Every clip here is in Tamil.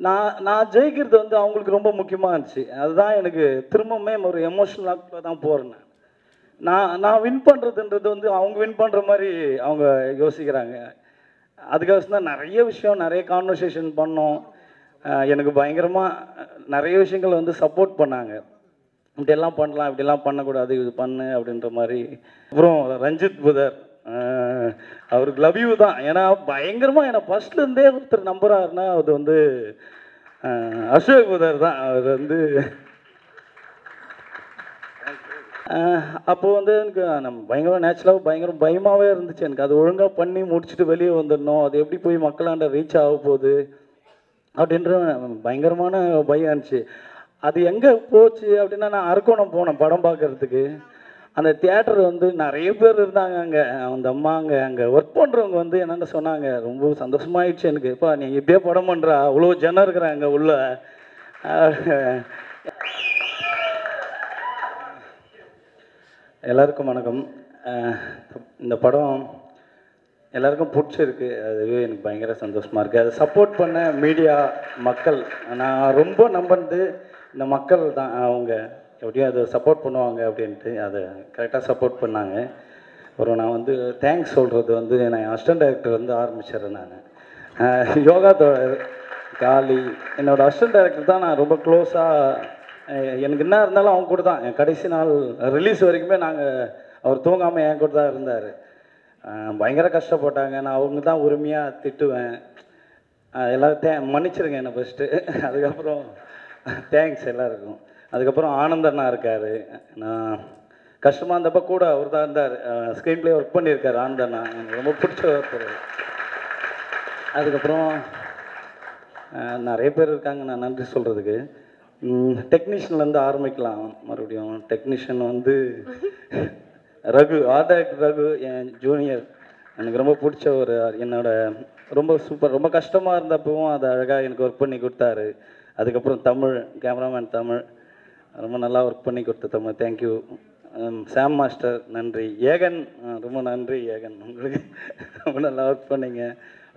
நான் நான் ஜெயிக்கிறது வந்து அவங்களுக்கு ரொம்ப முக்கியமாக இருந்துச்சு. அதுதான் எனக்கு திரும்பவுமே ஒரு எமோஷனலாக தான் போகிறேன். நான் நான் வின் பண்ணுறதுன்றது வந்து அவங்க வின் பண்ணுற மாதிரி அவங்க யோசிக்கிறாங்க. அதுக்காக தான் நிறைய விஷயம், நிறைய கான்வர்சேஷன் பண்ணோம். எனக்கு பயங்கரமாக நிறைய விஷயங்கள் வந்து சப்போர்ட் பண்ணாங்க. இப்படியெல்லாம் பண்ணலாம், இப்படியெல்லாம் பண்ணக்கூடாது, இது பண்ணு அப்படின்ற மாதிரி. அப்புறம் ரஞ்சித் புதர், அவருக்கு லவ் யூ தான். ஏன்னா பயங்கரமாக என்னை ஃபஸ்ட்லேருந்தே ஒருத்தர் நம்புறாருன்னா அது வந்து அசோக் புதர் தான். அவர் வந்து அப்போ வந்து எனக்கு நம்ம பயங்கர நேச்சுரலாக பயங்கர பயமாகவே இருந்துச்சு. எனக்கு அது ஒழுங்காக பண்ணி முடிச்சுட்டு வெளியே வந்துடணும், அது எப்படி போய் மக்களாண்ட ரீச் ஆக போகுது அப்படின்ற பயங்கரமான பயம் இருந்துச்சு. அது எங்கே போச்சு அப்படின்னா, நான் அரக்கோணம் போனேன் படம் பார்க்குறதுக்கு. அந்த தியேட்டர் வந்து நிறைய பேர் இருந்தாங்க அங்கே. அந்த அம்மா அங்கே ஒர்க் பண்ணுறவங்க வந்து என்னென்ன சொன்னாங்க, ரொம்ப சந்தோஷமாயிடுச்சு எனக்கு. இப்போ நீங்கள் இப்படியே படம் பண்ணுறா, அவ்வளோ ஜனம் இருக்கிறாங்க உள்ள. எல்லாருக்கும் வணக்கம். இந்த படம் எல்லாருக்கும் பிடிச்சிருக்கு, அதுவே எனக்கு பயங்கர சந்தோஷமாக இருக்குது. அதை சப்போர்ட் பண்ண மீடியா, மக்கள், நான் ரொம்ப நம்புறது இந்த மக்கள் தான். அவங்க எப்படியும் அதை சப்போர்ட் பண்ணுவாங்க அப்படின்ட்டு அதை கரெக்டாக சப்போர்ட் பண்ணாங்க. அப்புறம் நான் வந்து தேங்க்ஸ் சொல்கிறது வந்து நான் அசிஸ்டன்ட் டைரக்டர் வந்து ஆரம்பிச்சிடுறேன். நான் யோகா தோழர் காளி என்னோடய அசிஸ்டன்ட் டைரக்டர் தான். நான் ரொம்ப க்ளோஸாக, எனக்கு என்ன இருந்தாலும் அவங்க கூட தான். என் கடைசி நாள் ரிலீஸ் வரைக்குமே அவர் தூங்காமல் என் கூட தான் இருந்தார். பயங்கர கஷ்டப்பட்டாங்க. நான் அவங்க தான் உரிமையாக திட்டுவேன். எல்லோரும் மன்னிச்சிருங்க என்னை ஃபஸ்ட்டு. அதுக்கப்புறம் தேங்க்ஸ் எல்லாருக்கும். அதுக்கப்புறம் ஆனந்தண்ணா இருக்கார். நான் கஷ்டமாக இருந்தப்போ கூட அவர் தான் இருந்தார். ஸ்க்ரீன் ப்ளே ஒர்க் பண்ணியிருக்கார் ஆனந்தண்ணா, எனக்கு ரொம்ப பிடிச்ச ஒருத்தர். அதுக்கப்புறம் நிறைய பேர் இருக்காங்க நான் நன்றி சொல்கிறதுக்கு. டெக்னீஷியன்லேருந்து ஆரம்பிக்கலாம். மறுபடியும் டெக்னீஷியன் வந்து ரகு, ஆர்ட் டைரக்டர் ரகு, என் ஜூனியர். எனக்கு ரொம்ப பிடிச்ச ஒரு என்னோட ரொம்ப சூப்பர். ரொம்ப கஷ்டமாக இருந்தப்பவும் அதை அழகாக எனக்கு ஒர்க் பண்ணி கொடுத்தாரு. அதுக்கப்புறம் தமிழ் கேமராமேன் தமிழ் ரொம்ப நல்லா ஒர்க் பண்ணி கொடுத்த தமிழ், தேங்க்யூ. சாம் மாஸ்டர் நன்றி. ஏகன் ரொம்ப நன்றி ஏகன், உங்களுக்கு ரொம்ப நல்லா ஒர்க் பண்ணிங்க.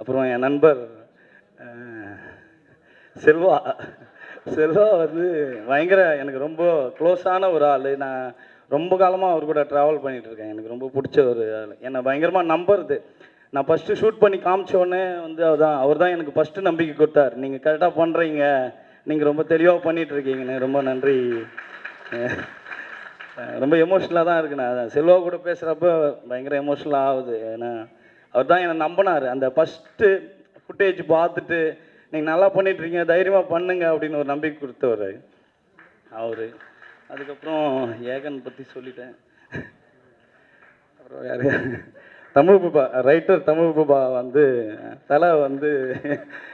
அப்புறம் என் நண்பர் செல்வா. செல்வா வந்து பயங்கர எனக்கு ரொம்ப க்ளோஸான ஒரு ஆள். நான் ரொம்ப காலமாக அவர் கூட ட்ராவல் பண்ணிகிட்ருக்கேன். எனக்கு ரொம்ப பிடிச்ச ஒரு ஆள். என்னை பயங்கரமாக நம்புறது. நான் ஃபஸ்ட்டு ஷூட் பண்ணி காமிச்சோடனே வந்து அவர் தான் எனக்கு ஃபஸ்ட்டு நம்பிக்கை கொடுத்தார். நீங்கள் கரெக்டாக பண்ணுறீங்க, நீங்கள் ரொம்ப தெளிவாக பண்ணிகிட்ருக்கீங்கன்னு. ரொம்ப நன்றி. ரொம்ப எமோஷ்னலாக தான் இருக்குது. நான் செல்வா கூட பேசுகிறப்ப பயங்கர எமோஷ்னலாக ஆகுது. ஏன்னா அவர் தான் என்னை நம்பினார். அந்த ஃபஸ்ட்டு ஃபுட்டேஜ் பார்த்துட்டு நீங்கள் நல்லா பண்ணிகிட்ருக்கீங்க, தைரியமாக பண்ணுங்க அப்படின்னு ஒரு நம்பிக்கை கொடுத்தவர் அவர். அதுக்கப்புறம் ஏகன் பற்றி சொல்லிட்டேன். அப்புறம் யார், தமிழ் புபா ரைட்டர். தமிழ் புபா வந்து தலை வந்து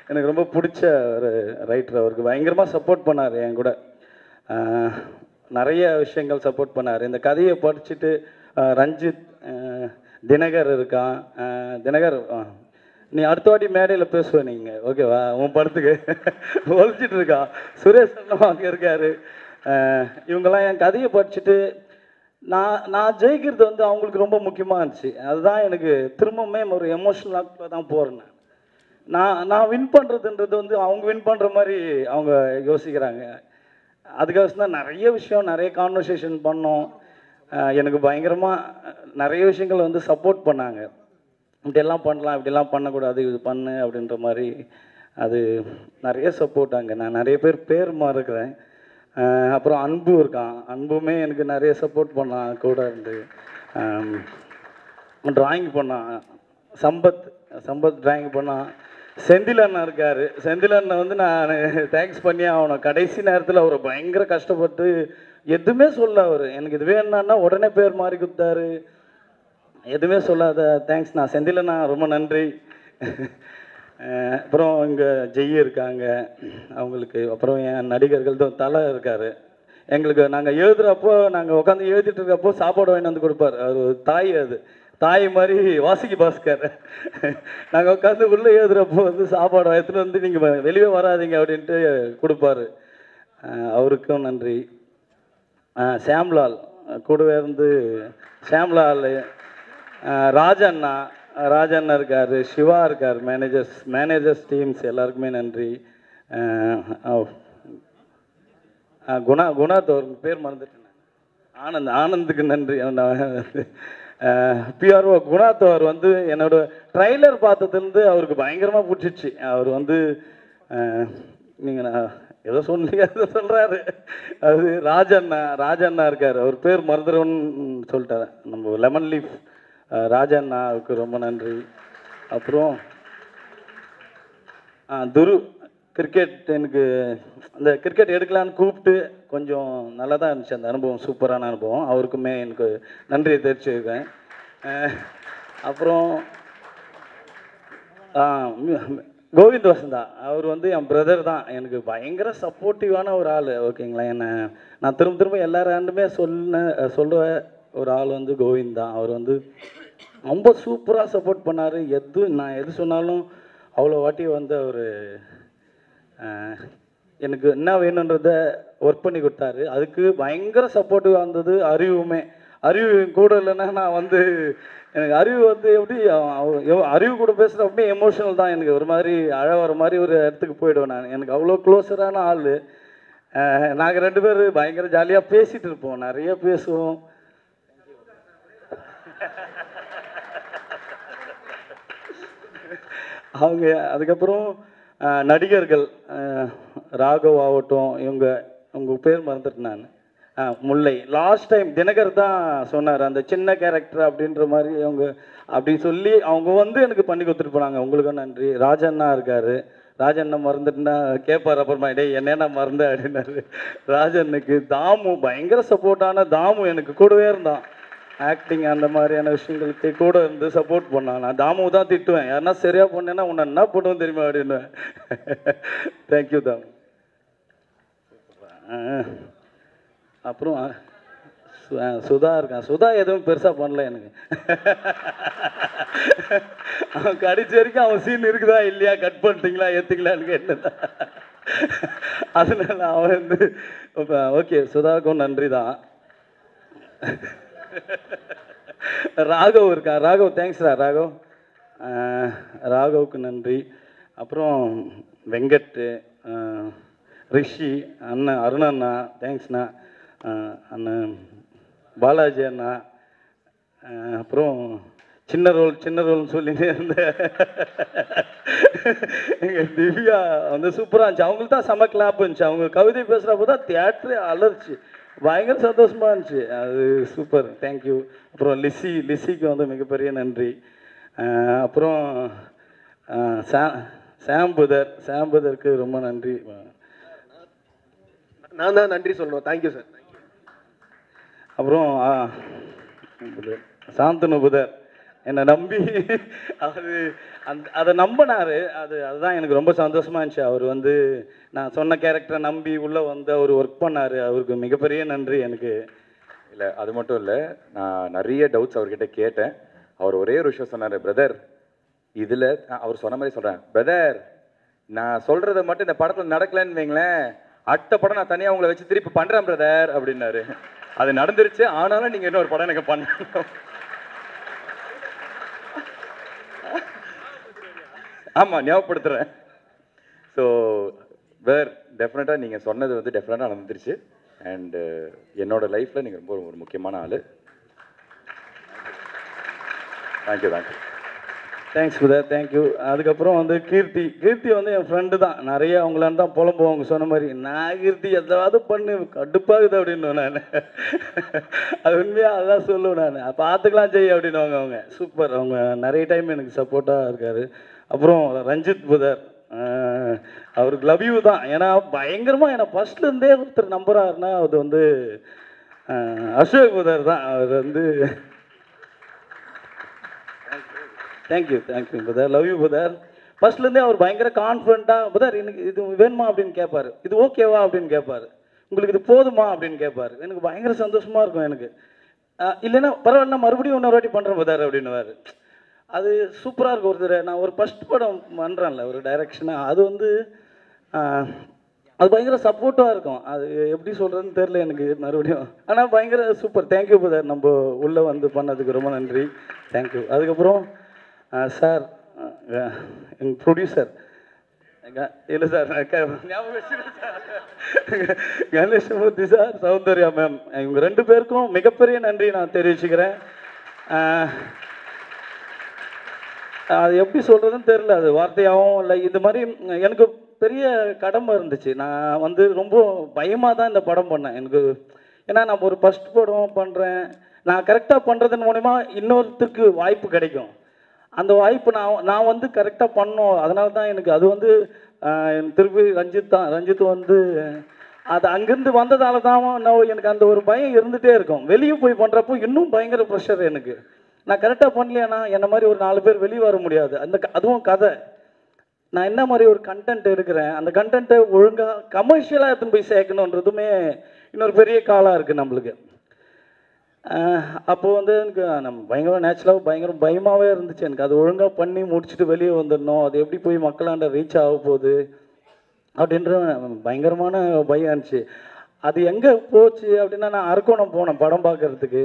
எனக்கு ரொம்ப பிடிச்ச ஒரு ரைட்டர். அவருக்கு பயங்கரமாக சப்போர்ட் பண்ணார். என் கூட நிறைய விஷயங்கள் சப்போர்ட் பண்ணார். இந்த கதையை படிச்சுட்டு ரஞ்சித், தினகர் இருக்கான். தினகர், நீ அடுத்த வாட்டி மேடையில் பேசுவேன் நீங்கள், ஓகேவா? உன் படத்துக்கு ஒழிச்சிட்டு இருக்கா. சுரேஷ் அண்ணா அங்கே இருக்கார். இவங்கெல்லாம் என் கதையை படிச்சுட்டு நான் ஜெயிக்கிறது வந்து அவங்களுக்கு ரொம்ப முக்கியமாக இருந்துச்சு. அதுதான் எனக்கு திரும்பவுமே ஒரு எமோஷனலாக தான் போகிறேன். நான் வின் பண்ணுறதுன்றது வந்து அவங்க வின் பண்ணுற மாதிரி அவங்க யோசிக்கிறாங்க. அதுக்காக தான் நிறைய விஷயம், நிறைய கான்வர்சேஷன் பண்ணோம். எனக்கு பயங்கரமாக நிறைய விஷயங்கள் வந்து சப்போர்ட் பண்ணாங்க. இப்படியெல்லாம் பண்ணலாம், இப்படியெல்லாம் பண்ணக்கூடாது, இது பண்ணு அப்படின்ற மாதிரி. அது நிறைய சப்போர்ட் அங்கே. நான் நிறைய பேர் மறக்கிறேன். அப்புறம் அன்பு இருக்கான். அன்புமே எனக்கு நிறைய சப்போர்ட் பண்ணான் கூட இருந்து. ட்ராயிங் பண்ணான். சம்பத் ட்ராயிங் பண்ணான். செந்தில் அண்ணா இருக்கார். செந்தில் அண்ணன் வந்து நான் தேங்க்ஸ் பண்ணி அவனை கடைசி நேரத்தில் அவர் பயங்கர கஷ்டப்பட்டு எதுவுமே சொல்ல. அவர் எனக்கு இது வேணுன்னா உடனே பேர் மாறி கொடுத்தாரு. எதுவுமே சொல்லாத தேங்க்ஸ். நான் செந்தில் அண்ணா ரொம்ப நன்றி. அப்புறம் இங்கே ஜெய் இருக்காங்க அவங்களுக்கு. அப்புறம் என் நடிகர்கள் தான் தலை இருக்கார். எங்களுக்கு நாங்கள் எழுதுகிறப்போ, நாங்கள் உட்காந்து எழுதிட்டு இருக்கப்போ சாப்பாடு வாங்கி வந்து கொடுப்பார். அது தாய், அது தாய் மாதிரி வாசுகி பாஸ்கர். நாங்கள் உட்காந்து உள்ளே எழுதுகிறப்போ வந்து சாப்பாடு எடுத்துகிட்டு வந்து நீங்கள் வெளியே வராதிங்க அப்படின்ட்டு கொடுப்பாரு. அவருக்கும் நன்றி. சாம்லால் கூடவே இருந்து, சாம்லால், ராஜண்ணா இருக்கார், சிவா இருக்கார், மேனேஜர்ஸ் டீம்ஸ் எல்லாருக்குமே நன்றி. குணா தோர் பேர் மறந்துட்டேன். ஆனந்துக்கு நன்றி. பிஆர்ஓ குணாத்தவர் வந்து என்னோட ட்ரைலர் பார்த்ததுலேருந்து அவருக்கு பயங்கரமாக பிடிச்சிச்சு. அவர் வந்து நீங்கள் நான் ஏதோ சொன்னீங்க அதை சொல்கிறாரு. அது ராஜண்ணா இருக்கார், அவர் பேர் மறந்துடுவோன்னு சொல்லிட்டார். நம்ம லெமன் லீஃப் ராஜண்ணாவுக்கு ரொம்ப நன்றி. அப்புறம் துரு கிரிக்கெட் எனக்கு அந்த கிரிக்கெட் எடுக்கலான்னு கூப்பிட்டு கொஞ்சம் நல்லா தான் இருந்துச்சு அந்த அனுபவம், சூப்பரான அனுபவம். அவருக்குமே எனக்கு நன்றியை தெரிவிச்சுருக்கேன். அப்புறம் கோவிந்த் வசந்தா, அவர் வந்து என் பிரதர் தான், எனக்கு பயங்கர சப்போர்ட்டிவான ஒரு ஆள். ஓகேங்களா, என்னை நான் திரும்ப எல்லாராண்டுமே சொல்கிற ஒரு ஆள் வந்து கோவிந்த் தான். அவர் வந்து ரொம்ப சூப்பராக சப்போர்ட் பண்ணார். நான் எது சொன்னாலும் அவ்வளோ வாட்டி வந்து அவர் எனக்கு என்ன வேணுன்றத ஒர்க் பண்ணி கொடுத்தாரு. அதுக்கு பயங்கர சப்போர்ட்டிவாக இருந்தது அறிவு கூட இல்லைன்னா நான் வந்து எனக்கு அறிவு வந்து எப்படி அறிவு கூட பேசுகிற அப்படியே எமோஷனல் தான். எனக்கு ஒரு மாதிரி அழ வர மாதிரி ஒரு இடத்துக்கு போயிடுவேன் நான். எனக்கு அவ்வளோ க்ளோஸரான ஆள். நாங்கள் 2 பேர் பயங்கர ஜாலியாக பேசிகிட்டு இருப்போம், நிறைய பேசுவோம். அவங்க அதுக்கப்புறம் நடிகர்கள் ராகவ் ஆகட்டும், உங்கள் பேர் மறந்துட்டேன் நான். முல்லை லாஸ்ட் டைம் தினகர் தான் சொன்னார் அந்த சின்ன கேரக்டர் அப்படின்ற மாதிரி. அப்படி சொல்லி அவங்க வந்து எனக்கு பண்ணி கொடுத்துட்டு போனாங்க. உங்களுக்கும் நன்றி. ராஜண்ணா இருக்கார், ராஜண்ணா மறந்துட்டுனா கேட்பார் அப்புறமா, டேய் என்னென்ன மறந்த அப்படின்னாரு. ராஜண்ணுக்கு தாமு பயங்கர சப்போர்ட்டான தாமு எனக்கு கூடவே இருந்தான். ஆக்டிங் அந்த மாதிரியான விஷயங்களுக்கு கூட இருந்து சப்போர்ட் பண்ணான். நான் தாமு தான் திட்டுவேன், யாருன்னா சரியாக பண்ணேன்னா உன்னை என்ன பண்ணுவோம் தெரியுமா அப்படின்னுவேன். தேங்க்யூ தாமு. அப்புறம் சுதா இருக்கான். சுதா எதுவும் பெருசாக பண்ணல எனக்கு. அவன் கடிச்ச வரைக்கும் அவன் சீன் இருக்குதா இல்லையா, கட் பண்ணிட்டீங்களா ஏற்றுக்கலான்னு கேட்டதான். அதனால அவன் வந்து ஓகே, சுதாவுக்கும் நன்றி தான். ராகவ் இருக்கான். ராகவ் தேங்க்ஸ்டா ராகவ். ராகவுக்கு நன்றி. அப்புறம் வெங்கட்டு, ரிஷி அண்ணன், அருண் அண்ணா தேங்க்ஸ்ண்ணா, அண்ணன் பாலாஜி அண்ணா. அப்புறம் சின்ன ரோல்னு சொல்லிட்டு இருந்த எங்கள் திவ்யா வந்து சூப்பராக இருந்துச்சு. அவங்களுக்கு தான் செம கிளாப் இருந்துச்சு. அவங்க கவிதை பேசுகிறப்போ தான் தியேட்டரே அலர்ச்சி, பயங்கர சந்தோஷமாக இருந்துச்சு. அது சூப்பர், தேங்க்யூ. அப்புறம் லிசிக்கு வந்து மிகப்பெரிய நன்றி. அப்புறம் சாம்புதருக்கு ரொம்ப நன்றி. நான் தான் நன்றி சொல்லணும். Thank you sir. அப்புறம் சாந்தனு புதர் என்னை நம்பி அதை நம்பினார். அதுதான் எனக்கு ரொம்ப சந்தோஷமாக இருந்துச்சு. அவர் வந்து நான் சொன்ன கேரக்டரை நம்பி உள்ளே வந்து அவர் ஒர்க் பண்ணார். அவருக்கு மிகப்பெரிய நன்றி எனக்கு. இல்லை அது மட்டும் இல்லை, நான் நிறைய டவுட்ஸ் அவர்கிட்ட கேட்டேன். அவர் ஒரே ஒரு விஷயம் சொன்னார், பிரதர் இதில் அவர் சொன்ன மாதிரி சொல்கிறேன், பிரதர் நான் சொல்கிறத மட்டும் இந்த படத்தில் நடக்கலைன்னு வைங்களேன், அடுத்த படம் நான் தனியாக உங்களை வச்சு திருப்பி பண்ணுறேன் பிரதர் அப்படின்னாரு. அது நடந்துருச்சு, ஆனாலும் நீங்கள் இன்னொரு படம் எனக்கு பண்ணணும். ஆமாம், ஞாபகப்படுத்துகிறேன். ஸோ வேர் டெஃபினட்டாக நீங்கள் சொன்னது வந்து டெஃபினட்டாக நடந்துருச்சு. அண்டு என்னோடய லைஃப்பில் நீங்கள் ரொம்ப ஒரு முக்கியமான ஆள். தேங்க்யூ. தேங்க்ஸ் புதர், தேங்க்யூ. அதுக்கப்புறம் வந்து கீர்த்தி வந்து என் ஃப்ரெண்டு தான். நிறைய அவங்களான்னு தான் புலம்புவோம். அவங்க சொன்ன மாதிரி நான் கீர்த்தி எதாவது பண்ணு கடுப்பாகுது அப்படின்னு நான். அது உண்மையாக அதான் சொல்லுவேன் நான். பார்த்துக்கலாம் செய்ய அப்படின்னுவாங்க அவங்க. சூப்பர், அவங்க நிறைய டைம் எனக்கு சப்போர்ட்டாக இருக்கார். அப்புறம் ரஞ்சித் புதர், அவருக்கு லவ் யூ தான். ஏன்னா பயங்கரமாக என்னை ஃபஸ்ட்லேருந்தே ஒருத்தர் நம்புறாருன்னா அது வந்து அசோக் புதர் தான். அவர் வந்து தேங்க்யூ புதர், லவ் யூ புதர். ஃபர்ஸ்ட்லேருந்தே அவர் பயங்கர கான்ஃபிடண்ட்டாக, புதர் எனக்கு இது வேணுமா அப்படின்னு கேட்பார், இது ஓகேவா அப்படின்னு கேட்பார், உங்களுக்கு இது போதுமா அப்படின்னு கேட்பார். எனக்கு பயங்கர சந்தோஷமாக இருக்கும். எனக்கு இல்லைன்னா பரவாயில்ல மறுபடியும் இன்னொரு வாட்டி பண்ணுறேன் புதர் அப்படின்னுவார். அது சூப்பராக இருக்கும். ஒருத்தர் நான் ஒரு ஃபஸ்ட் படம் பண்ணுறேன்ல ஒரு டைரக்ஷனாக, அது வந்து அது பயங்கர சப்போர்ட்டாக இருக்கும். அது எப்படி சொல்கிறதுன்னு தெரில எனக்கு மறுபடியும். ஆனால் பயங்கர சூப்பர். தேங்க்யூ புதர், நம்ம உள்ளே வந்து பண்ணதுக்கு ரொம்ப நன்றி. தேங்க்யூ. அதுக்கப்புறம் சார் எங்கள் ப்ரொடியூசர் இல்லை சார் ஞாபகம் வச்சுருக்கேன் sir. Ganesamoorthy sir, Soundarya ma'am, இவங்க 2 பேருக்கும் மிகப்பெரிய நன்றி நான் தெரிவிச்சுக்கிறேன். அது எப்படி சொல்கிறதுன்னு தெரில, அது வார்த்தையாகவும் இல்லை. இது மாதிரி எனக்கு பெரிய கடமை இருந்துச்சு. நான் வந்து ரொம்ப பயமாக தான் இந்த படம் பண்ணேன். எனக்கு ஏன்னா நான் ஒரு ஃபஸ்ட் படம் பண்ணுறேன், நான் கரெக்டாக பண்ணுறதன் மூலிமா இன்னொருத்தருக்கு வாய்ப்பு கிடைக்கும். அந்த வாய்ப்பு நான் வந்து கரெக்டாக பண்ணோம். அதனால தான் எனக்கு அது வந்து திருப்பி ரஞ்சித் வந்து அது அங்கேருந்து வந்ததால தான் எனக்கு அந்த ஒரு பயம் இருந்துகிட்டே இருக்கும். வெளியே போய் பண்ணுறப்போ இன்னும் பயங்கர ப்ரெஷர் எனக்கு. நான் கரெக்டாக பண்ணலையானா என்ன மாதிரி ஒரு 4 பேர் வெளியே வர முடியாது. அதுவும் கதை நான் என்ன மாதிரி ஒரு கண்டென்ட் எடுக்கிறேன், அந்த கண்டென்ட்டை ஒழுங்காக கமர்ஷியலாக எடுத்துன்னு போய் சேர்க்கணுன்றதுமே இன்னொரு பெரிய காலாக இருக்குது நம்மளுக்கு. அப்போது வந்து எனக்கு நம்ம பயங்கர நேச்சுரலாக பயங்கர பயமாகவே இருந்துச்சு எனக்கு. அது ஒழுங்காக பண்ணி முடிச்சுட்டு வெளியே வந்துடணும், அது எப்படி போய் மக்களாண்ட ரீச் ஆக போகுது அப்படின்ற பயங்கரமான பயம் இருந்துச்சு. அது எங்கே போச்சு அப்படின்னா, நான் அரக்கோணம் போனேன் படம் பார்க்குறதுக்கு.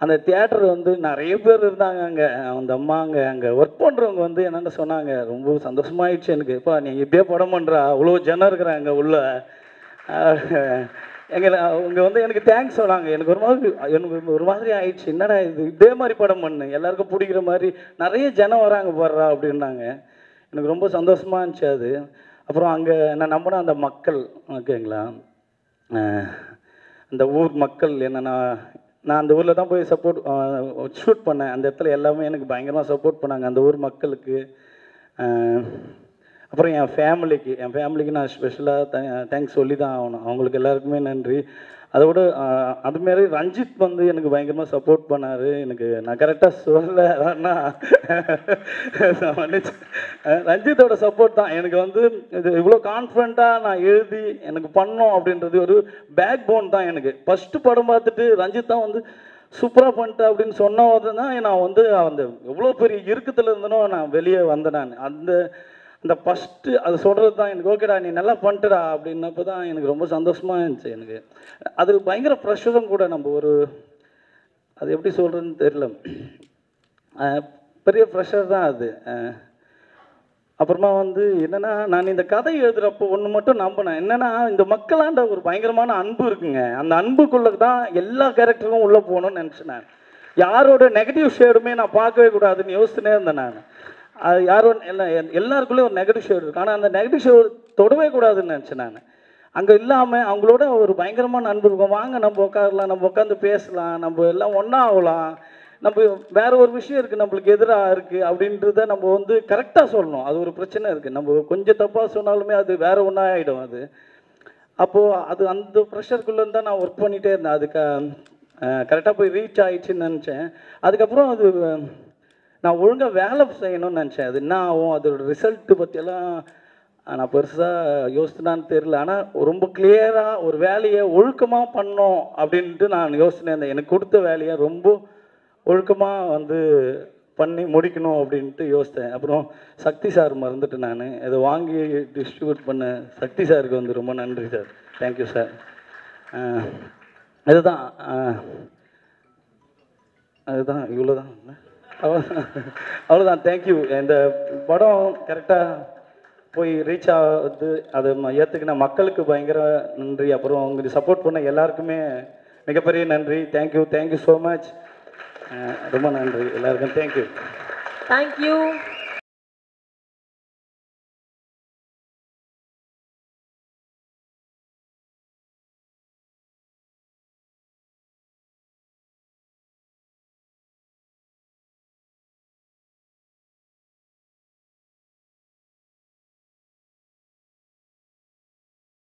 அந்த தியேட்டர் வந்து நிறைய பேர் இருந்தாங்க அங்கே. அந்த அம்மா அங்கே ஒர்க் பண்ணுறவங்க வந்து என்னென்ன சொன்னாங்க, ரொம்ப சந்தோஷமாயிடுச்சு எனக்கு. இப்போ நீங்கள் இப்படியே படம் பண்ணுறா, அவ்வளோ ஜனம் இருக்கிறாங்க உள்ள. அவங்க வந்து எனக்கு தேங்க்ஸ் சொன்னாங்க. எனக்கு ஒரு மாதிரி ஆயிடுச்சு, என்னடா இது இதே மாதிரி படம் பண்ணு, எல்லாருக்கும் பிடிக்கிற மாதிரி நிறைய ஜனம் வராங்க பாடுறா அப்படின்னாங்க. எனக்கு ரொம்ப சந்தோஷமாக இருந்துச்சு அது. அப்புறம் அங்கே நான் நம்பின அந்த மக்கள் ஓகேங்களா, அந்த ஊர் மக்கள் என்னென்னா, நான் அந்த ஊரில் தான் போய் ஷூட் பண்ணேன். அந்த இடத்துல எல்லாமே எனக்கு பயங்கரமாக சப்போர்ட் பண்ணாங்க, அந்த ஊர் மக்களுக்கு. அப்புறம் என் ஃபேமிலிக்கு நான் ஸ்பெஷலாக தேங்க்ஸ் சொல்லி தான் ஆகணும். அவங்களுக்கு எல்லாருக்குமே நன்றி. அதோட அதுமாரி ரஞ்சித் வந்து எனக்கு பயங்கரமாக சப்போர்ட் பண்ணார். எனக்கு நான் கரெக்டாக சொல்லலைன்னா ரஞ்சித்தோட சப்போர்ட் தான் எனக்கு வந்து இது இவ்வளோ கான்ஃபிடண்ட்டாக நான் எழுதி எனக்கு பண்ணோம் அப்படின்றது ஒரு பேக் போன் தான் எனக்கு. ஃபஸ்ட்டு படம் பார்த்துட்டு ரஞ்சித் தான் வந்து சூப்பராக பண்ணிட்டேன் அப்படின்னு சொன்னது தான் நான் வந்து அந்த எவ்வளோ பெரிய இறுக்கத்தில் இருந்தனோ நான் வெளியே வந்தேன். நான் அந்த ஃபஸ்ட்டு அது சொல்கிறது தான் எனக்கு, ஓகேடா நீ நல்லா பண்ணிட்டுடா அப்படின்னப்போ தான் எனக்கு ரொம்ப சந்தோஷமாக இருந்துச்சு எனக்கு. அது பயங்கர ப்ரெஷரும் கூட. நம்ம ஒரு அது எப்படி சொல்கிறதுன்னு தெரியல, பெரிய ப்ரெஷர் தான் அது. அப்புறமா வந்து என்னென்னா, நான் இந்த கதை எழுதுகிறப்போ ஒன்று மட்டும் நம்பினேன், என்னென்னா இந்த மக்களாண்ட ஒரு பயங்கரமான அன்பு இருக்குங்க. அந்த அன்புக்குள்ளே தான் எல்லா கேரக்டரும் உள்ளே போகணும்னு நினச்சேன். நான் யாரோட நெகட்டிவ் ஷேடுமே நான் பார்க்கவே கூடாதுன்னு யோசிச்சுனே இருந்தேன். நான் அது யாரும் எல்லாருக்குள்ளேயும் ஒரு நெகட்டிவ் ஷேடு இருக்குது, ஆனால் அந்த நெகட்டிவ் ஷேடு தொடவே கூடாதுன்னு நினச்சேன் நான். அங்கே இல்லாமல் அவங்களோட ஒரு பயங்கரமான அன்பு இருக்கும். வாங்க நம்ம உட்காரலாம், நம்ம உட்காந்து பேசலாம், நம்ம எல்லாம் ஒன்றா ஆகலாம், நம்ம வேற ஒரு விஷயம் இருக்குது நம்மளுக்கு எதிராக இருக்குது அப்படின்றத நம்ம வந்து கரெக்டாக சொல்லணும். அது ஒரு பிரச்சனை இருக்குது, நம்ம கொஞ்சம் தப்பாக சொன்னாலுமே அது வேற ஒன்றா ஆகிடும் அது. அப்போது அந்த ப்ரெஷருக்குள்ளே தான் நான் ஒர்க் பண்ணிகிட்டே இருந்தேன். அதுக்கு கரெக்டாக போய் ரீச் ஆகிடுச்சின்னு நினச்சேன். அதுக்கப்புறம் அது நான் ஒழுங்காக வேலை செய்யணும்னு நினச்சேன். அது என்ன ஆகும், அதோட ரிசல்ட்டு பற்றியெல்லாம் நான் பெருசாக யோசிச்சுனான்னு தெரில. ஆனால் ரொம்ப கிளியராக ஒரு வேலையை ஒழுக்கமாக பண்ணோம் அப்படின்ட்டு நான் யோசினேன். இருந்தேன் எனக்கு கொடுத்த வேலையை ரொம்ப ஒழுக்கமாக வந்து பண்ணி முடிக்கணும் அப்படின்ட்டு யோசித்தேன். அப்புறம் சக்தி சார் மறந்துட்டு நான் இதை வாங்கி டிஸ்ட்ரிபியூட் பண்ண சக்தி சாருக்கு வந்து ரொம்ப நன்றி சார். Thank you sir. அதுதான் இவ்வளோதான், அவ்வளோதான். தேங்க்யூ. இந்த படம் கரெக்டாக போய் ரீச் ஆகுது, அதை ஏற்றுக்கின மக்களுக்கு பயங்கர நன்றி. அப்புறம் உங்களுக்கு சப்போர்ட் பண்ண எல்லாருக்குமே மிகப்பெரிய நன்றி. Thank you so much. ரொம்ப நன்றி எல்லாருக்கும். தேங்க்யூ.